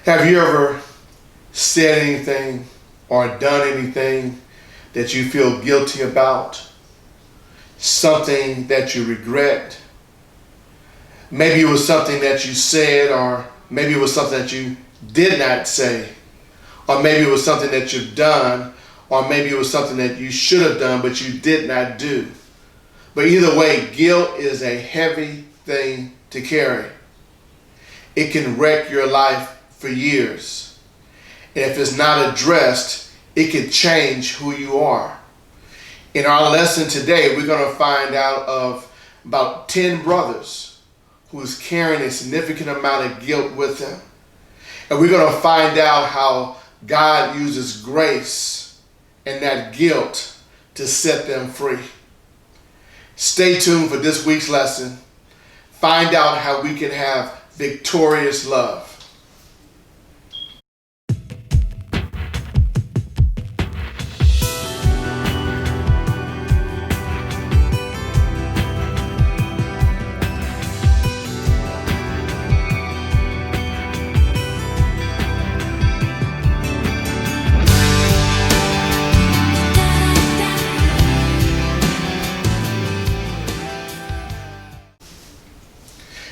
Have you ever said anything or done anything that you feel guilty about? Something that you regret? Maybe it was something that you said, or maybe it was something that you did not say, or maybe it was something that you've done, or maybe it was something that you should have done but you did not do. But either way, guilt is a heavy thing to carry. It can wreck your life for years. And if it's not addressed, it can change who you are. In our lesson today, we're going to find out of about 10 brothers who's carrying a significant amount of guilt with them. And we're going to find out how God uses grace and that guilt to set them free. Stay tuned for this week's lesson. Find out how we can have victorious love.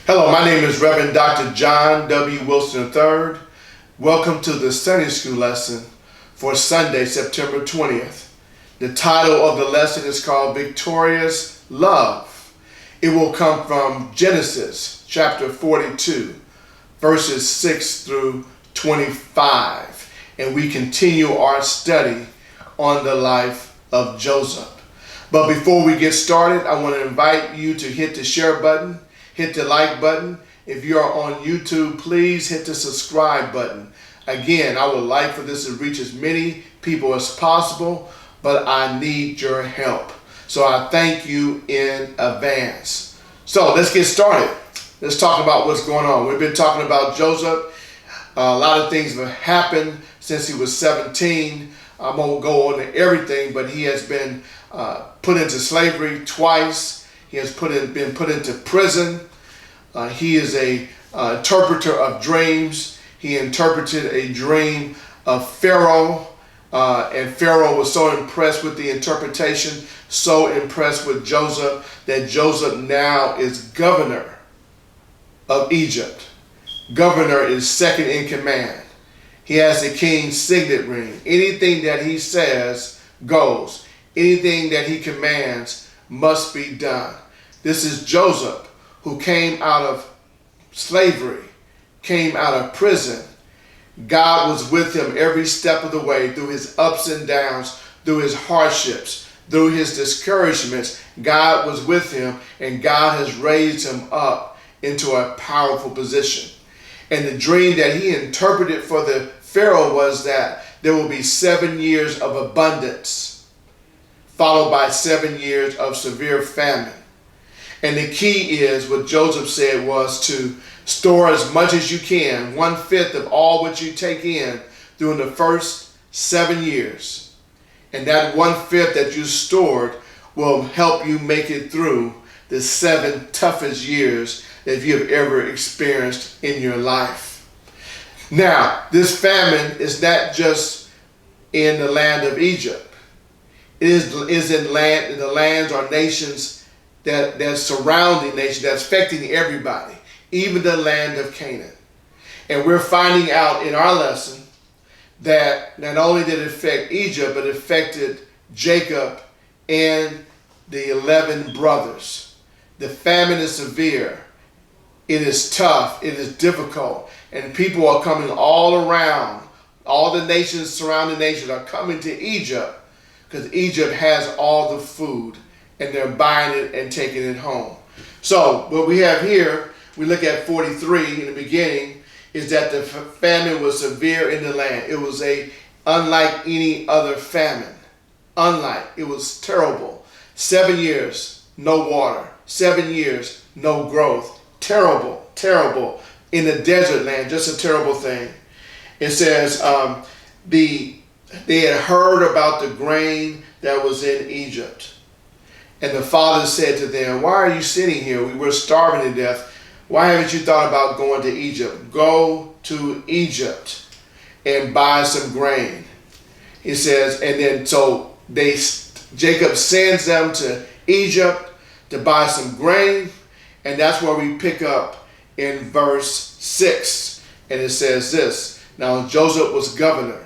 Hello, my name is Reverend Dr. John W. Wilson III. Welcome to the Sunday School lesson for Sunday, September 20th. The title of the lesson is called Victorious Love. It will come from Genesis chapter 42, verses 6 through 25. And we continue our study on the life of Joseph. But before we get started, I want to invite you to hit the share button. Hit the like button. If you are on YouTube, please hit the subscribe button. Again, I would like for this to reach as many people as possible, but I need your help. So I thank you in advance. So let's get started. Let's talk about what's going on. We've been talking about Joseph. A lot of things have happened since he was 17. I won't go on to everything, but he has been put into slavery twice. He has been put into prison. He is a interpreter of dreams. He interpreted a dream of Pharaoh, and Pharaoh was so impressed with the interpretation, so impressed with Joseph, that Joseph now is governor of Egypt. Governor is second in command. He has the king's signet ring. Anything that he says goes. Anything that he commands must be done. This is Joseph, who came out of slavery, came out of prison. God was with him every step of the way, through his ups and downs, through his hardships, through his discouragements. God was with him, and God has raised him up into a powerful position. And the dream that he interpreted for the Pharaoh was that there will be 7 years of abundance, followed by 7 years of severe famine. And the key is, what Joseph said was to store as much as you can, 1/5 of all what you take in during the first 7 years. And that 1/5 that you stored will help you make it through the 7 toughest years that you have ever experienced in your life. Now, this famine is not just in the land of Egypt. It is in the lands or nations that's surrounding nation, that's affecting everybody, even the land of Canaan. And we're finding out in our lesson that not only did it affect Egypt, but it affected Jacob and the 11 brothers. The famine is severe. It is tough. It is difficult. And people are coming all around. All the nations, surrounding nations, are coming to Egypt because Egypt has all the food, and they're buying it and taking it home. So what we have here, we look at 43 in the beginning, is that the famine was severe in the land. It was unlike any other famine. It was terrible. 7 years, no water. 7 years, no growth. Terrible. In the desert land, just a terrible thing. It says they had heard about the grain that was in Egypt. And the father said to them, "Why are you sitting here? We were starving to death. Why haven't you thought about going to Egypt? Go to Egypt and buy some grain. He says, and then so Jacob sends them to Egypt to buy some grain, and that's where we pick up in verse 6. And it says this: now Joseph was governor.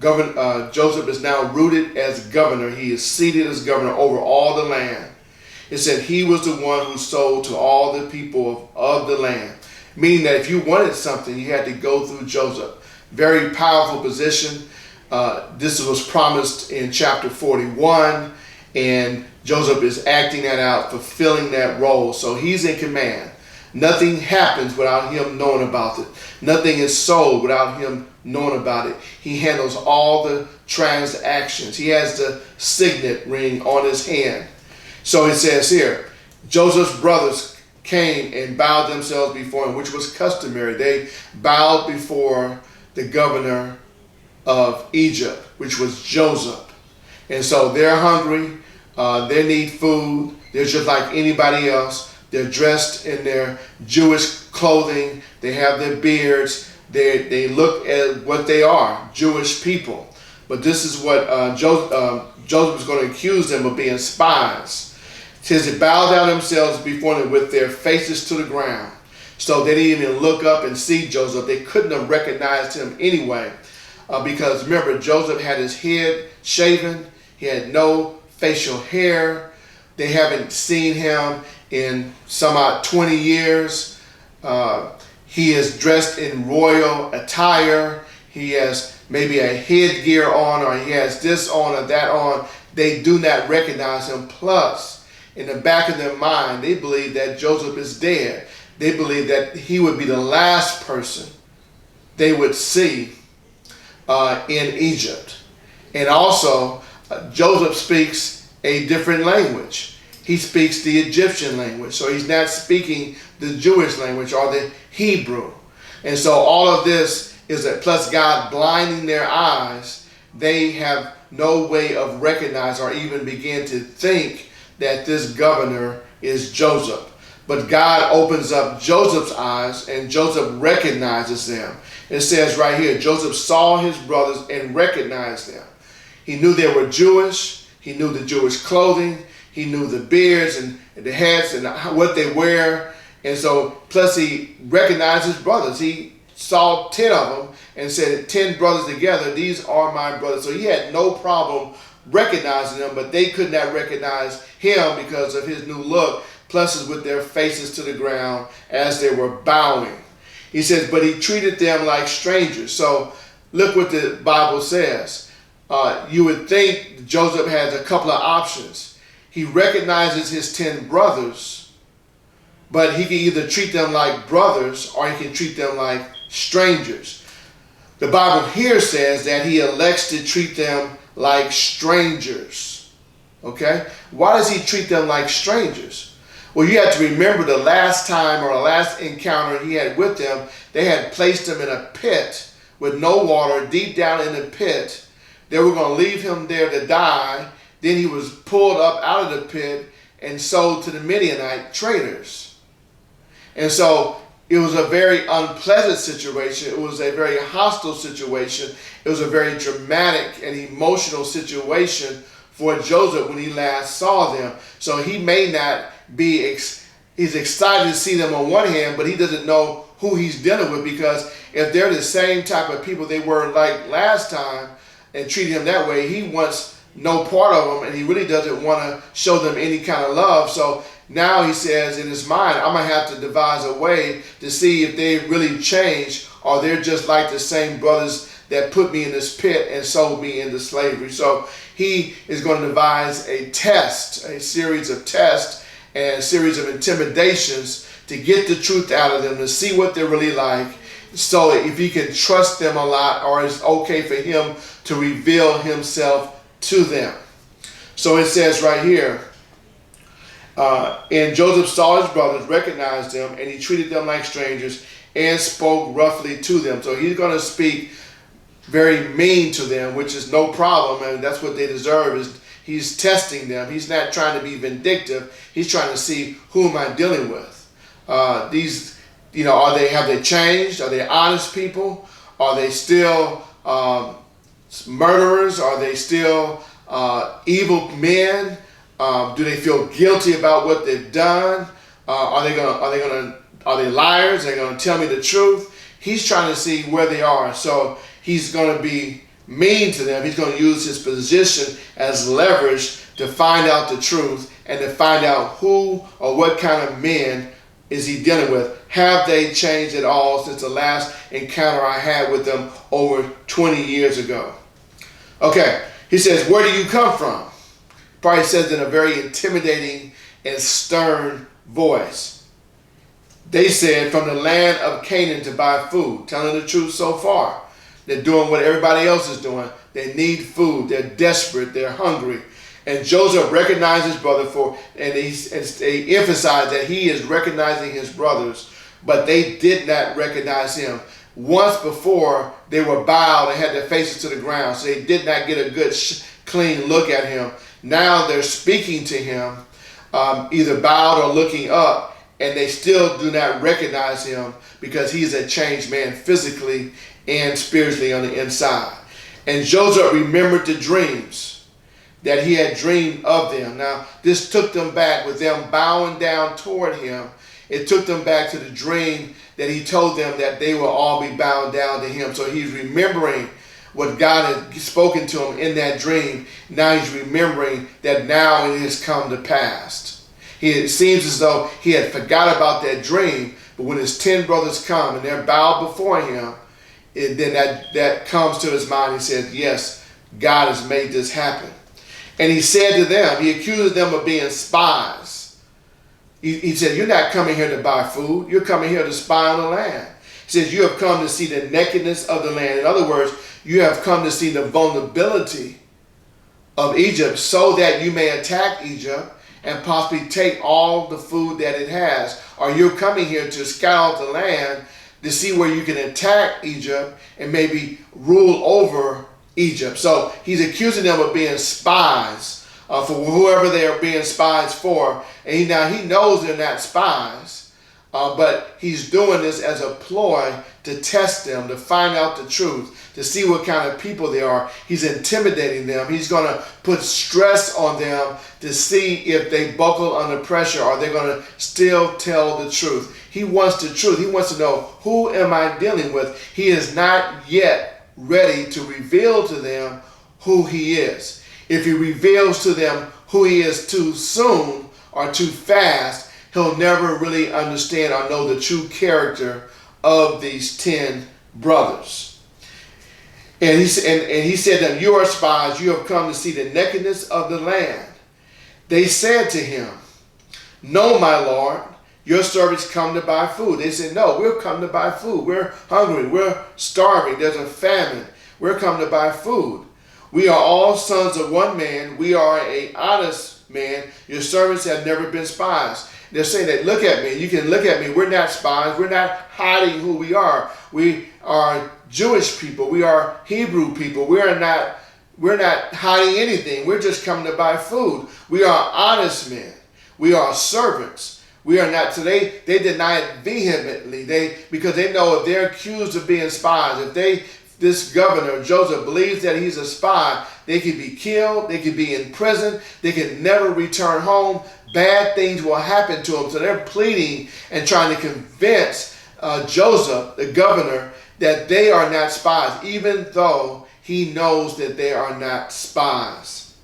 Joseph is now rooted as governor. He is seated as governor over all the land. It said he was the one who sold to all the people of the land. Meaning that if you wanted something, you had to go through Joseph. Very powerful position. This was promised in chapter 41, and Joseph is acting that out, fulfilling that role. So he's in command. Nothing happens without him knowing about it. Nothing is sold without him knowing about it. He handles all the transactions. He has the signet ring on his hand. So it says here, Joseph's brothers came and bowed themselves before him, which was customary. They bowed before the governor of Egypt, which was Joseph. And so they're hungry. They need food. They're just like anybody else. They're dressed in their Jewish clothing. They have their beards. They look at what they are, Jewish people. But this is what Joseph is going to accuse them of being spies. It says they bowed down themselves before him with their faces to the ground. So they didn't even look up and see Joseph. They couldn't have recognized him anyway. Because remember, Joseph had his head shaven. He had no facial hair. They haven't seen him in some odd 20 years. He is dressed in royal attire. He has maybe a headgear on, or he has this on or that on. They do not recognize him. Plus, in the back of their mind, they believe that Joseph is dead. They believe that he would be the last person they would see in Egypt. And also, Joseph speaks a different language. He speaks the Egyptian language. So he's not speaking the Jewish language or the Hebrew. And so all of this is that, plus God blinding their eyes, they have no way of recognizing or even begin to think that this governor is Joseph. But God opens up Joseph's eyes, and Joseph recognizes them. It says right here, Joseph saw his brothers and recognized them. He knew they were Jewish. He knew the Jewish clothing. He knew the beards and the hats and what they wear. And so, plus he recognized his brothers. He saw 10 of them and said, 10 brothers together, these are my brothers. So he had no problem recognizing them, but they could not recognize him because of his new look, plus with their faces to the ground as they were bowing. He says, but he treated them like strangers. So look what the Bible says. You would think Joseph has a couple of options. He recognizes his 10 brothers, but he can either treat them like brothers or he can treat them like strangers. The Bible here says that he elects to treat them like strangers. Okay? Why does he treat them like strangers? Well, you have to remember the last time or the last encounter he had with them, they had placed him in a pit with no water, deep down in the pit. They were going to leave him there to die. Then he was pulled up out of the pit and sold to the Midianite traders. And so it was a very unpleasant situation. It was a very hostile situation. It was a very dramatic and emotional situation for Joseph when he last saw them. So he may not be, he's excited to see them on one hand, but he doesn't know who he's dealing with, because if they're the same type of people they were like last time and treating him that way, he wants no part of them, and he really doesn't want to show them any kind of love. So now he says in his mind, I'm going to have to devise a way to see if they really changed, or they're just like the same brothers that put me in this pit and sold me into slavery. So he is going to devise a test, a series of tests and a series of intimidations to get the truth out of them, to see what they're really like, so if he can trust them a lot, or it's okay for him to reveal himself to them. So it says right here, and Joseph saw his brothers, recognized them, and he treated them like strangers and spoke roughly to them. So he's going to speak very mean to them, which is no problem, and that's what they deserve. Is he's testing them. He's not trying to be vindictive. He's trying to see, who am I dealing with? these, have they changed? Are they honest people? Are they still murderers? Are they still evil men? Do they feel guilty about what they've done? Are they liars? Are they going to tell me the truth? He's trying to see where they are. So he's going to be mean to them. He's going to use his position as leverage to find out the truth and to find out who or what kind of men is he dealing with. Have they changed at all since the last encounter I had with them over 20 years ago? Okay, he says, where do you come from? Probably says in a very intimidating and stern voice. They said, from the land of Canaan to buy food. Telling the truth so far. They're doing what everybody else is doing. They need food. They're desperate. They're hungry. And Joseph recognized his brother and they emphasized that he is recognizing his brothers, but they did not recognize him. Once before, they were bowed and had their faces to the ground, so they did not get a good, clean look at him. Now they're speaking to him, either bowed or looking up, and they still do not recognize him because he's a changed man physically and spiritually on the inside. And Joseph remembered the dreams that he had dreamed of them. Now, this took them back with them bowing down toward him. It took them back to the dream that he told them that they will all be bound down to him. So he's remembering what God had spoken to him in that dream. Now he's remembering that now it has come to pass. It seems as though he had forgot about that dream, but when his 10 brothers come and they're bowed before him, then that comes to his mind. He said, yes, God has made this happen. And he said to them, he accused them of being spies. He said, you're not coming here to buy food. You're coming here to spy on the land. He says, you have come to see the nakedness of the land. In other words, you have come to see the vulnerability of Egypt so that you may attack Egypt and possibly take all the food that it has. Or you're coming here to scout out the land to see where you can attack Egypt and maybe rule over Egypt. So he's accusing them of being spies for whoever they are being spies for. And he knows they're not spies, but he's doing this as a ploy to test them, to find out the truth, to see what kind of people they are. He's intimidating them. He's going to put stress on them to see if they buckle under pressure or they're going to still tell the truth. He wants the truth. He wants to know, who am I dealing with? He is not yet ready to reveal to them who he is. If he reveals to them who he is too soon or too fast, he'll never really understand or know the true character of these 10 brothers. And he said to them, you are spies, you have come to see the nakedness of the land. They said to him, no, my Lord, your servants come to buy food. They said, no, we'll come to buy food. We're hungry. We're starving. There's a famine. We're coming to buy food. We are all sons of one man. We are an honest man. Your servants have never been spies. They're saying that, look at me. You can look at me. We're not spies. We're not hiding who we are. We are Jewish people. We are Hebrew people. We're not hiding anything. We're just coming to buy food. We are honest men. We are servants. We are not. So they deny it vehemently. Because they know if they're accused of being spies, if this governor, Joseph, believes that he's a spy, they could be killed, they could be in prison, they could never return home. Bad things will happen to them. So they're pleading and trying to convince Joseph, the governor, that they are not spies, even though he knows that they are not spies.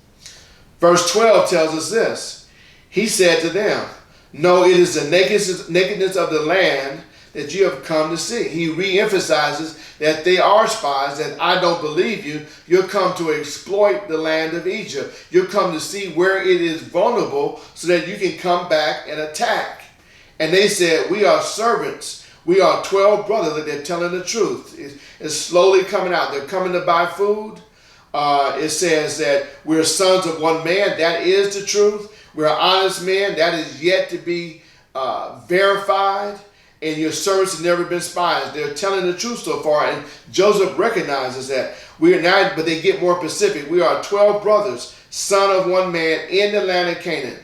Verse 12 tells us this. He said to them, no, it is the nakedness of the land that you have come to see. He re-emphasizes that they are spies, that I don't believe you. You'll come to exploit the land of Egypt. You'll come to see where it is vulnerable so that you can come back and attack. And they said, we are servants. We are 12 brothers. That they're telling the truth. It's slowly coming out. They're coming to buy food. It says that we're sons of one man. That is the truth. We're honest men. That is yet to be verified. And your servants have never been spies. They're telling the truth so far. And Joseph recognizes that. We are not, but they get more specific. We are 12 brothers, son of one man in the land of Canaan.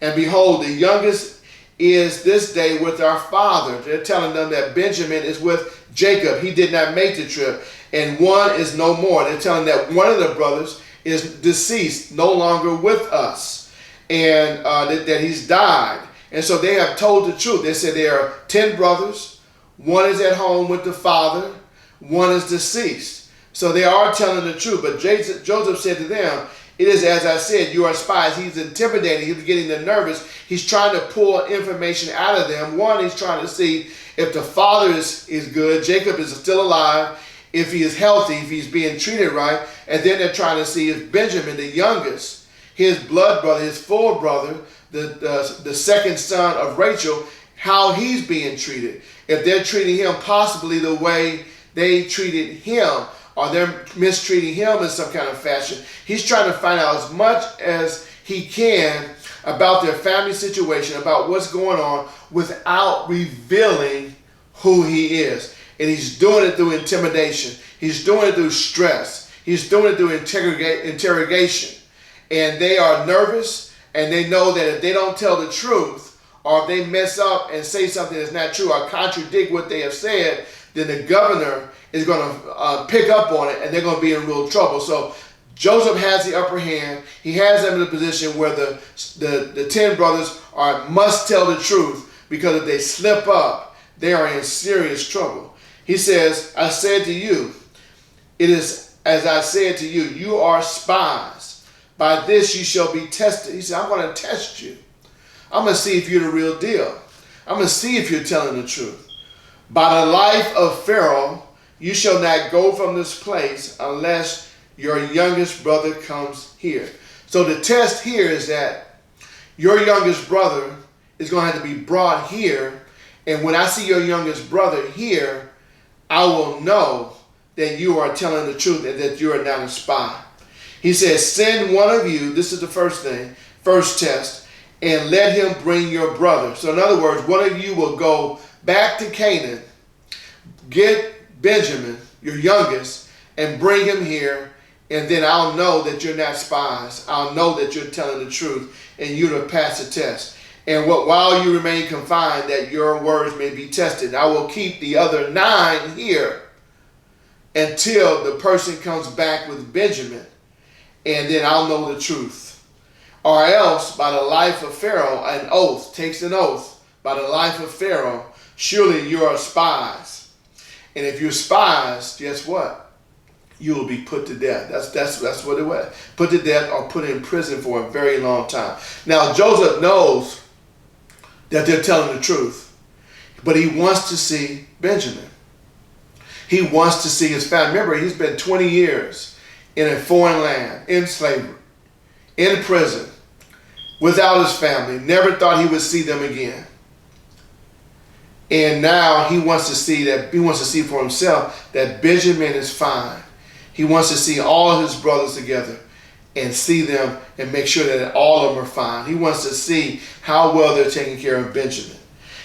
And behold, the youngest is this day with our father. They're telling them that Benjamin is with Jacob. He did not make the trip. And one is no more. They're telling that one of the brothers is deceased, no longer with us, and that he's died. And so they have told the truth. They said there are 10 brothers. One is at home with the father. One is deceased. So they are telling the truth. But Joseph said to them, it is as I said, you are spies. He's intimidating. He's getting them nervous. He's trying to pull information out of them. One, he's trying to see if the father is good, Jacob is still alive, if he is healthy, if he's being treated right. And then they're trying to see if Benjamin, the youngest, his blood brother, his full brother, the second son of Rachel, how he's being treated. If they're treating him possibly the way they treated him, or they're mistreating him in some kind of fashion. He's trying to find out as much as he can about their family situation, about what's going on, without revealing who he is. And he's doing it through intimidation. He's doing it through stress. He's doing it through interrogation. And they are nervous, and they know that if they don't tell the truth, or if they mess up and say something that's not true or contradict what they have said, then the governor is going to pick up on it, and they're going to be in real trouble. So Joseph has the upper hand. He has them in a position where the 10 brothers must tell the truth, because if they slip up, they are in serious trouble. He says, I said to you, it is as I said to you, you are spies. By this you shall be tested. He said, I'm going to test you. I'm going to see if you're the real deal. I'm going to see if you're telling the truth. By the life of Pharaoh, you shall not go from this place unless your youngest brother comes here. So the test here is that your youngest brother is going to have to be brought here. And when I see your youngest brother here, I will know that you are telling the truth and that you are not a spy. He says, send one of you, this is the first thing, first test, and let him bring your brother. So in other words, one of you will go back to Canaan, get Benjamin, your youngest, and bring him here, and then I'll know that you're not spies. I'll know that you're telling the truth, and you're to pass the test. And while you remain confined, that your words may be tested. I will keep the other 9 here until the person comes back with Benjamin, and then I'll know the truth. Or else, by the life of Pharaoh, an oath, takes an oath, by the life of Pharaoh, surely you are spies. And if you're spies, guess what? You will be put to death. That's what it was. Put to death or put in prison for a very long time. Now, Joseph knows that they're telling the truth, but he wants to see Benjamin. He wants to see his family. Remember, he's been 20 years in a foreign land, in slavery, in prison, without his family. Never thought he would see them again. And now he wants to see for himself that Benjamin is fine. He wants to see all his brothers together and see them and make sure that all of them are fine. He wants to see how well they're taking care of Benjamin.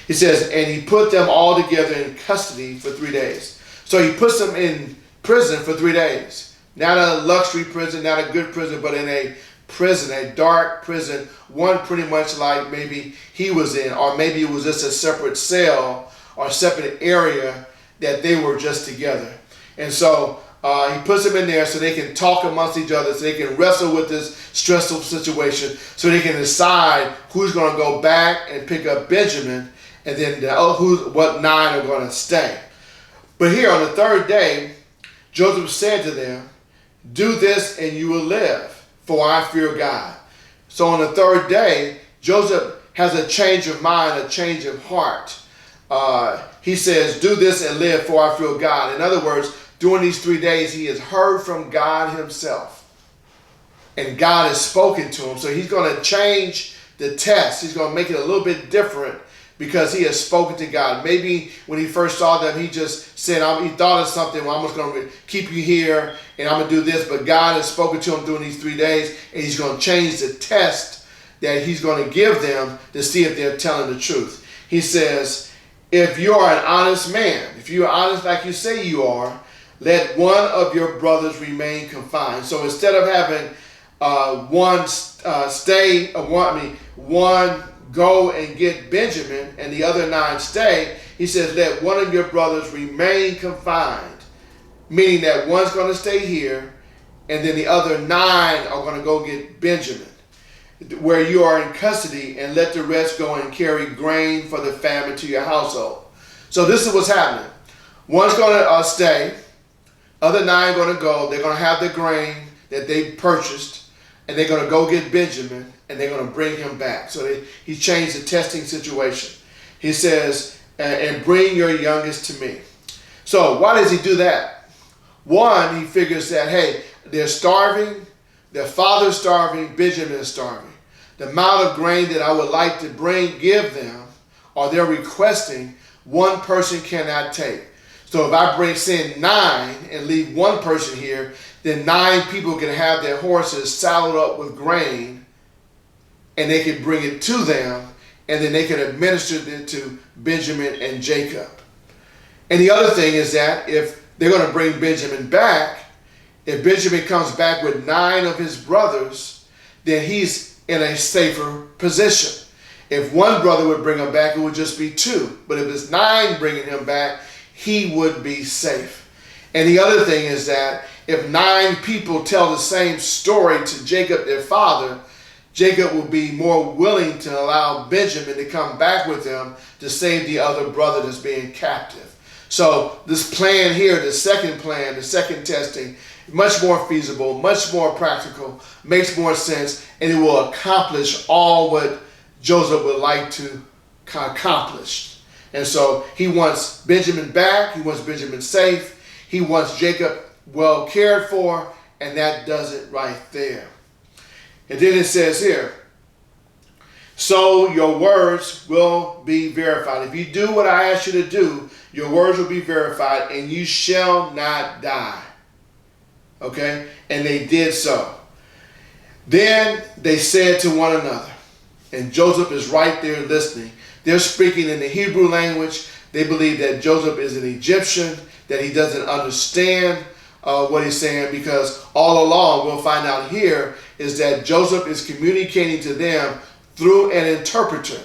He says, and he put them all together in custody for 3 days. So he puts them in prison for 3 days. Not a luxury prison, not a good prison, but in a prison, a dark prison, one pretty much like maybe he was in, or maybe it was just a separate cell or separate area that they were just together. And so he puts them in there so they can talk amongst each other, so they can wrestle with this stressful situation, so they can decide who's going to go back and pick up Benjamin, and then what 9 are going to stay. But here on the 3rd day, Joseph said to them, do this and you will live, for I fear God. So on the 3rd day, Joseph has a change of mind, a change of heart. He says, do this and live, for I fear God. In other words, during these 3 days, he has heard from God himself. And God has spoken to him. So he's going to change the test. He's going to make it a little bit different because he has spoken to God. Maybe when he first saw them, he just said, he thought of something, well, I'm just going to keep you here and I'm going to do this. But God has spoken to him during these 3 days, and he's going to change the test that he's going to give them to see if they're telling the truth. He says, if you are an honest man, if you are honest like you say you are, let one of your brothers remain confined. So instead of having one go and get Benjamin and the other 9 stay, he says, let one of your brothers remain confined, meaning that one's going to stay here and then the other 9 are going to go get Benjamin, where you are in custody, and let the rest go and carry grain for the famine to your household. So this is what's happening. One's going to stay, other 9 going to go. They're going to have the grain that they purchased, and they're going to go get Benjamin, and they're going to bring him back. So he changed the testing situation. He says, and bring your youngest to me. So why does he do that? One, he figures that, hey, they're starving, their father's starving, Benjamin is starving. The amount of grain that I would like to give them, or they're requesting, one person cannot take. So if I send 9 and leave one person here, then 9 people can have their horses saddled up with grain, and they can bring it to them, and then they can administer it to Benjamin and Jacob. And the other thing is that if they're going to bring Benjamin back, if Benjamin comes back with 9 of his brothers, then he's in a safer position. If one brother would bring him back, it would just be 2. But if it's 9 bringing him back, he would be safe. And the other thing is that if 9 people tell the same story to Jacob, their father, Jacob will be more willing to allow Benjamin to come back with them to save the other brother that's being captive. So this plan here, the second plan, the second testing, much more feasible, much more practical, makes more sense, and it will accomplish all what Joseph would like to accomplish. And so he wants Benjamin back, he wants Benjamin safe, he wants Jacob well cared for, and that does it right there. And then it says here, so your words will be verified. If you do what I ask you to do, your words will be verified, and you shall not die. Okay? And they did so. Then they said to one another, and Joseph is right there listening. They're speaking in the Hebrew language. They believe that Joseph is an Egyptian, that he doesn't understand what he's saying, because all along, we'll find out here, is that Joseph is communicating to them through an interpreter.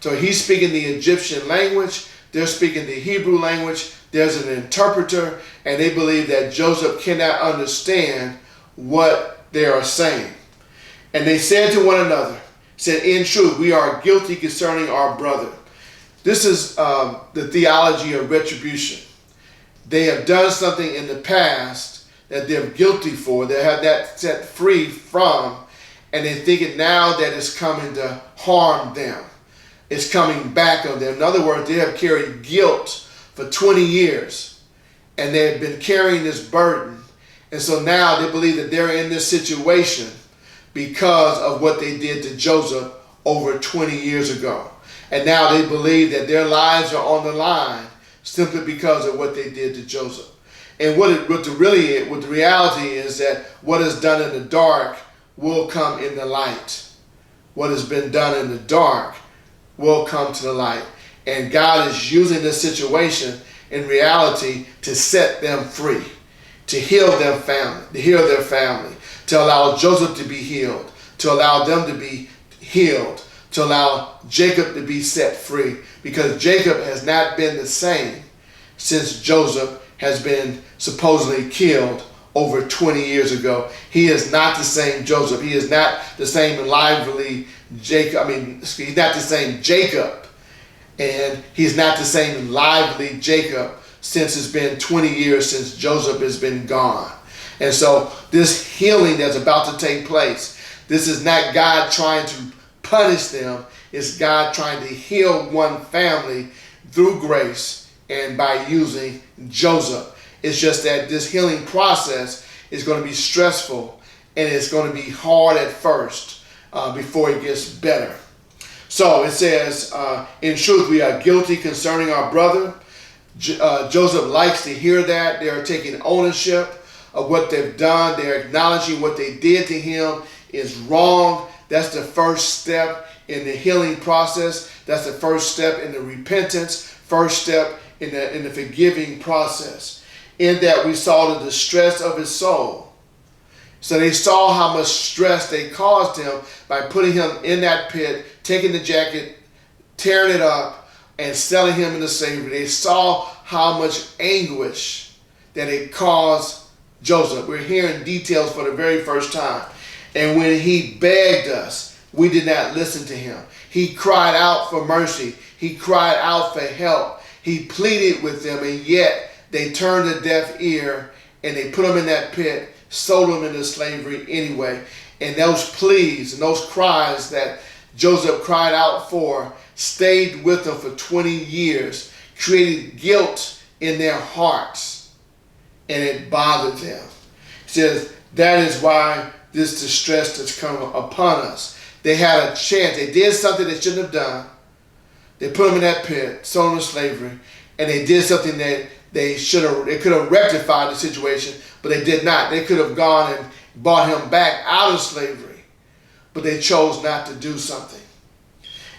So he's speaking the Egyptian language, they're speaking the Hebrew language, there's an interpreter, and they believe that Joseph cannot understand what they are saying. And they said to one another, said, in truth, we are guilty concerning our brother. This is the theology of retribution. They have done something in the past that they're guilty for, they have that set free from, and they think it now that it's coming to harm them. It's coming back on them. In other words, they have carried guilt for 20 years, and they have been carrying this burden. And so now they believe that they're in this situation because of what they did to Joseph over 20 years ago. And now they believe that their lives are on the line simply because of what they did to Joseph. And what the reality is that what is done in the dark will come in the light. What has been done in the dark will come to the light. And God is using this situation in reality to set them free, to heal their family, to allow Joseph to be healed, to allow them to be healed, to allow Jacob to be set free, because Jacob has not been the same since Joseph has been supposedly killed over 20 years ago. He is not the same Joseph. He is not the same lively Jacob. He's not the same Jacob. And he's not the same lively Jacob since it's been 20 years since Joseph has been gone. And so this healing that's about to take place, this is not God trying to punish them. It's God trying to heal one family through grace and by using Joseph. It's just that this healing process is going to be stressful, and it's going to be hard at first before it gets better. So it says, in truth, we are guilty concerning our brother. Joseph likes to hear that. They are taking ownership of what they've done. They're acknowledging what they did to him is wrong. That's the first step in the healing process. That's the first step in the repentance, first step in the forgiving process. In that we saw the distress of his soul. So they saw how much stress they caused him by putting him in that pit taking the jacket, tearing it up, and selling him into slavery. They saw how much anguish that it caused Joseph. We're hearing details for the very first time. And when he begged us, we did not listen to him. He cried out for mercy. He cried out for help. He pleaded with them, and yet they turned a deaf ear and they put him in that pit, sold him into slavery anyway. And those pleas and those cries that Joseph cried out for stayed with them for 20 years, created guilt in their hearts, and it bothered them. He says, that is why this distress has come upon us. They had a chance. They did something they shouldn't have done. They put him in that pit, sold him to slavery, and they did something that they could have rectified the situation, but they did not. They could have gone and bought him back out of slavery, but they chose not to do something.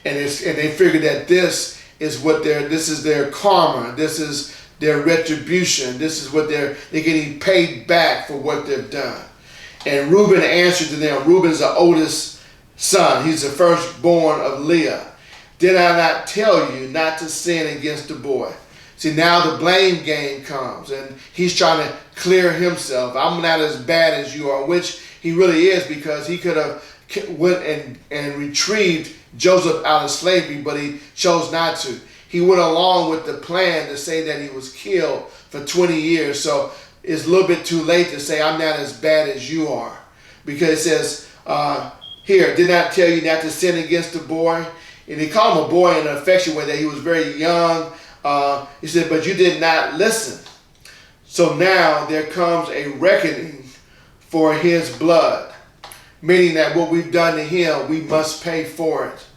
And they figured that this is their karma, this is their retribution, this is what they're getting paid back for what they've done. And Reuben answered to them. Reuben's the oldest son. He's the firstborn of Leah. Did I not tell you not to sin against the boy? See, now the blame game comes, and he's trying to clear himself. I'm not as bad as you are, which he really is, because he could have went and retrieved Joseph out of slavery, but he chose not to. He went along with the plan to say that he was killed for 20 years. So it's a little bit too late to say I'm not as bad as you are, because it says here, did not tell you not to sin against the boy. And he called him a boy in an affectionate way, that he was very young. He said, but you did not listen. So now there comes a reckoning for his blood, meaning that what we've done to him, we must pay for it.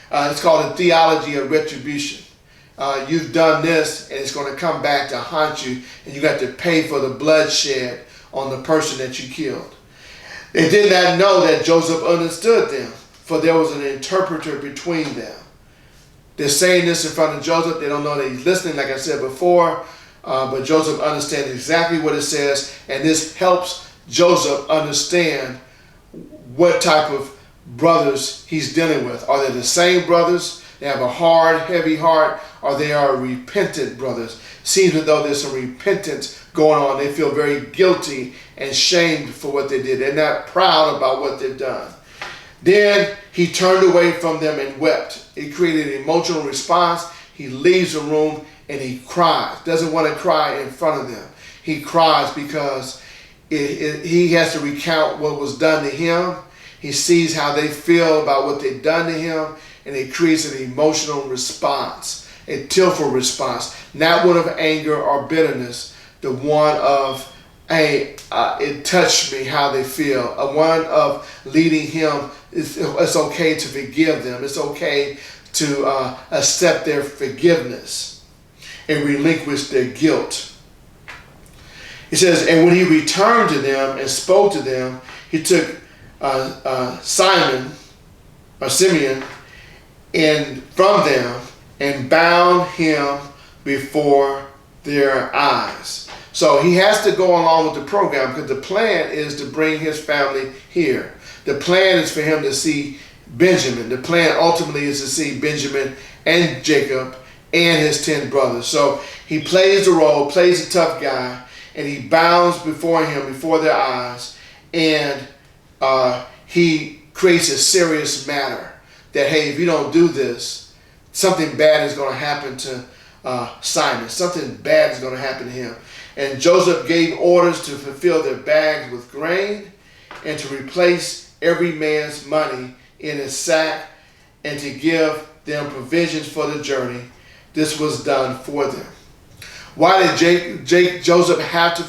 It's called the theology of retribution. You've done this, and it's going to come back to haunt you, and you got to pay for the bloodshed on the person that you killed. They did not know that Joseph understood them, for there was an interpreter between them. They're saying this in front of Joseph. They don't know that he's listening, like I said before, but Joseph understands exactly what it says, and this helps Joseph understand what type of brothers he's dealing with. Are they the same brothers? They have a hard, heavy heart, or they are repentant brothers. Seems as though there's some repentance going on. They feel very guilty and shamed for what they did. They're not proud about what they've done. Then he turned away from them and wept. It created an emotional response. He leaves the room and he cries. Doesn't want to cry in front of them. He cries because he has to recount what was done to him. He sees how they feel about what they've done to him, and it creates an emotional response, a tearful response, not one of anger or bitterness, the one of, hey, it touched me how they feel, a one of leading him. It's okay to forgive them. It's okay to accept their forgiveness and relinquish their guilt. He says, and when he returned to them and spoke to them, he took Simeon, and from them, and bound him before their eyes. So he has to go along with the program, because the plan is to bring his family here. The plan is for him to see Benjamin. The plan ultimately is to see Benjamin and Jacob and his 10 brothers. So he plays the role, plays the tough guy, and he bounds before him, before their eyes, and he creates a serious matter that, hey, if you don't do this, something bad is going to happen to Simon. Something bad is going to happen to him. And Joseph gave orders to fulfill their bags with grain and to replace every man's money in his sack and to give them provisions for the journey. This was done for them. Why did Joseph have to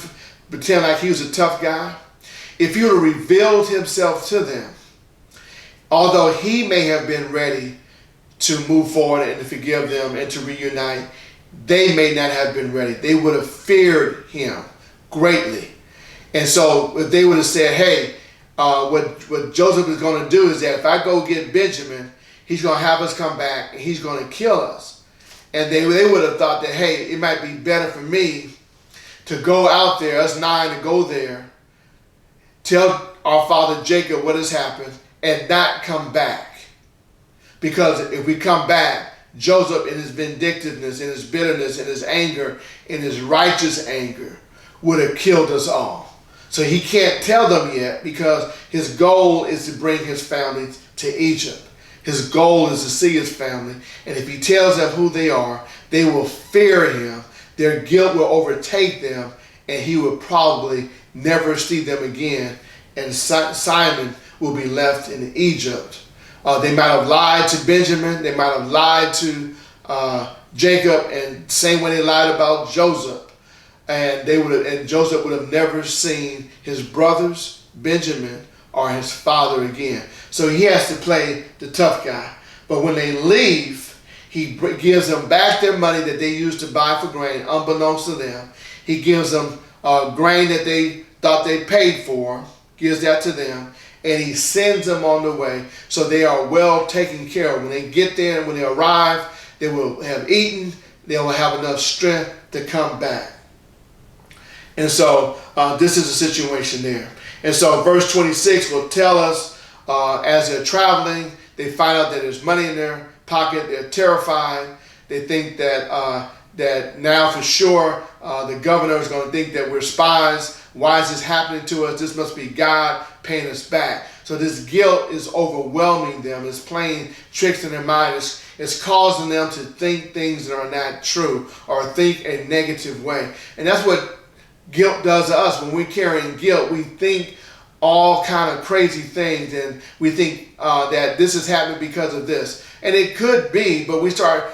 pretend like he was a tough guy? If he would have revealed himself to them, although he may have been ready to move forward and to forgive them and to reunite, they may not have been ready. They would have feared him greatly. And so if they would have said, hey, what Joseph is going to do is that if I go get Benjamin, he's going to have us come back and he's going to kill us. And they would have thought that, hey, it might be better for me to go out there, us 9 to go there, tell our father Jacob what has happened, and not come back. Because if we come back, Joseph, in his vindictiveness, in his bitterness, in his anger, in his righteous anger, would have killed us all. So he can't tell them yet, because his goal is to bring his family to Egypt. His goal is to see his family. And if he tells them who they are, they will fear him. Their guilt will overtake them, and he will probably never see them again. And Simon will be left in Egypt. They might have lied to Benjamin. They might have lied to Jacob, and same way they lied about Joseph. And Joseph would have never seen his brothers, Benjamin, or his father again. So he has to play the tough guy. But when they leave, he gives them back their money that they used to buy for grain, unbeknownst to them. He gives them grain that they thought they paid for, gives that to them, and he sends them on the way, so they are well taken care of. When they get there and when they arrive, they will have eaten, they will have enough strength to come back. And so this is the situation there. And so verse 26 will tell us, as they're traveling, they find out that there's money in their pocket. They're terrified. They think that that now for sure the governor is going to think that we're spies. Why is this happening to us? This must be God paying us back. So this guilt is overwhelming them. It's playing tricks in their mind. It's causing them to think things that are not true, or think a negative way. And that's what guilt does to us. When we're carrying guilt, we think all kind of crazy things, and we think that this is happening because of this. And it could be, but we start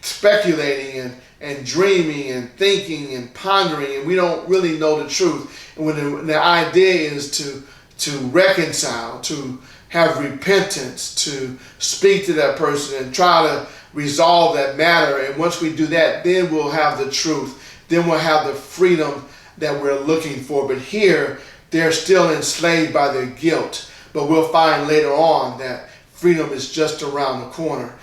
speculating and dreaming and thinking and pondering, and we don't really know the truth. And when the idea is to reconcile, to have repentance, to speak to that person and try to resolve that matter. And once we do that, then we'll have the truth. Then we'll have the freedom that we're looking for. But here, they're still enslaved by their guilt. But we'll find later on that freedom is just around the corner.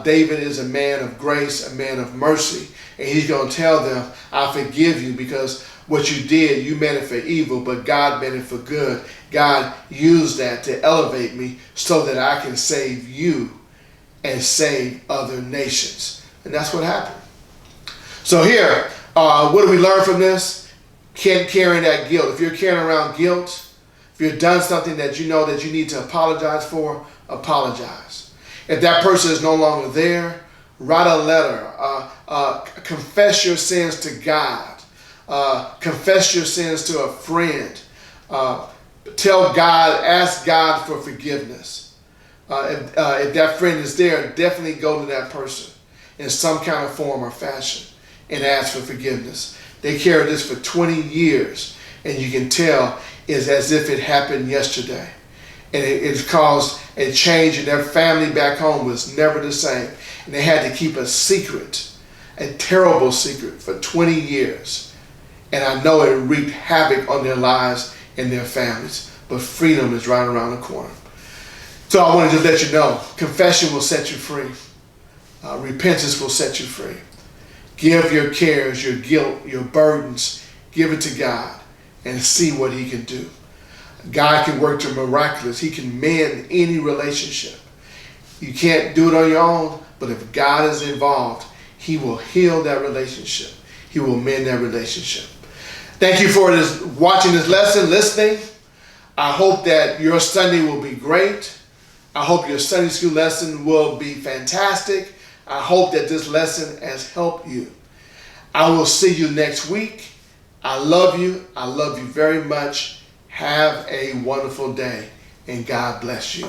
David is a man of grace, a man of mercy. And he's going to tell them, I forgive you, because what you did, you meant it for evil, but God meant it for good. God used that to elevate me so that I can save you and save other nations. And that's what happened. So here, what do we learn from this? Carrying that guilt. If you're carrying around guilt, if you've done something that you know that you need to apologize for, apologize. If that person is no longer there, write a letter. Confess your sins to God. Confess your sins to a friend. Tell God, ask God for forgiveness. If that friend is there, definitely go to that person in some kind of form or fashion and ask for forgiveness. They carried this for 20 years, and you can tell it's as if it happened yesterday. And it caused a change, and their family back home was never the same. And they had to keep a secret, a terrible secret, for 20 years. And I know it wreaked havoc on their lives and their families. But freedom is right around the corner. So I wanted to let you know, confession will set you free. Repentance will set you free. Give your cares, your guilt, your burdens, give it to God and see what he can do. God can work the miraculous. He can mend any relationship. You can't do it on your own, but if God is involved, he will heal that relationship. He will mend that relationship. Thank you for watching this lesson, listening. I hope that your Sunday will be great. I hope your Sunday school lesson will be fantastic. I hope that this lesson has helped you. I will see you next week. I love you. I love you very much. Have a wonderful day, and God bless you.